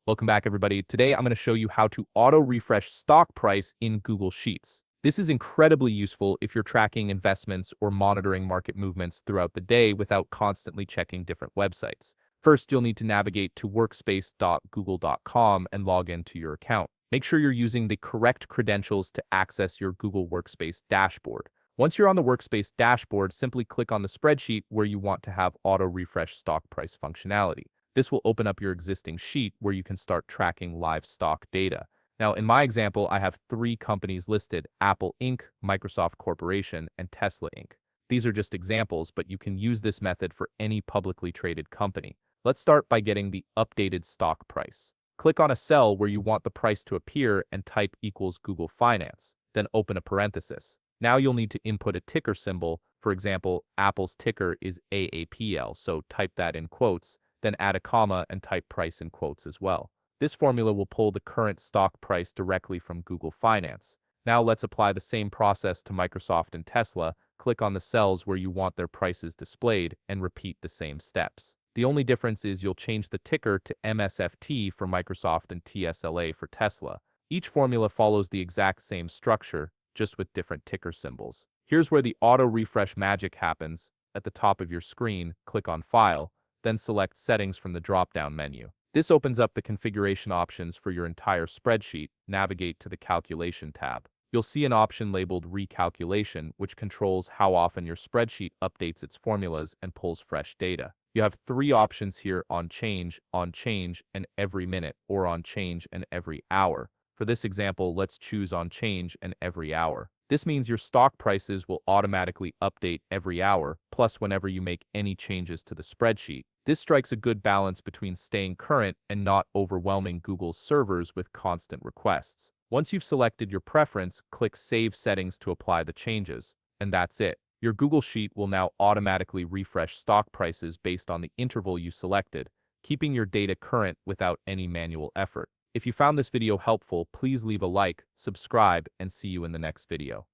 Welcome back, everybody. Today, I'm going to show you how to auto-refresh stock price in Google Sheets. This is incredibly useful if you're tracking investments or monitoring market movements throughout the day without constantly checking different websites. First, you'll need to navigate to workspace.google.com and log into your account. Make sure you're using the correct credentials to access your Google Workspace dashboard. Once you're on the Workspace dashboard, simply click on the spreadsheet where you want to have auto-refresh stock price functionality. This will open up your existing sheet where you can start tracking live stock data. Now, in my example, I have 3 companies listed: Apple Inc., Microsoft Corporation, and Tesla Inc. These are just examples, but you can use this method for any publicly traded company. Let's start by getting the updated stock price. Click on a cell where you want the price to appear and type equals Google Finance, then open a parenthesis. Now you'll need to input a ticker symbol. For example, Apple's ticker is AAPL, so type that in quotes, then add a comma and type price in quotes as well. This formula will pull the current stock price directly from Google Finance. Now let's apply the same process to Microsoft and Tesla. Click on the cells where you want their prices displayed and repeat the same steps. The only difference is you'll change the ticker to MSFT for Microsoft and TSLA for Tesla. Each formula follows the exact same structure, just with different ticker symbols. Here's where the auto refresh magic happens. At the top of your screen, click on File, then select Settings from the drop-down menu. This opens up the configuration options for your entire spreadsheet. Navigate to the Calculation tab. You'll see an option labeled Recalculation, which controls how often your spreadsheet updates its formulas and pulls fresh data. You have 3 options here: on change, and every minute, or on change and every hour. For this example, let's choose on change and every hour. This means your stock prices will automatically update every hour, plus whenever you make any changes to the spreadsheet. This strikes a good balance between staying current and not overwhelming Google's servers with constant requests. Once you've selected your preference, click Save Settings to apply the changes. And that's it. Your Google Sheet will now automatically refresh stock prices based on the interval you selected, keeping your data current without any manual effort. If you found this video helpful, please leave a like, subscribe, and see you in the next video.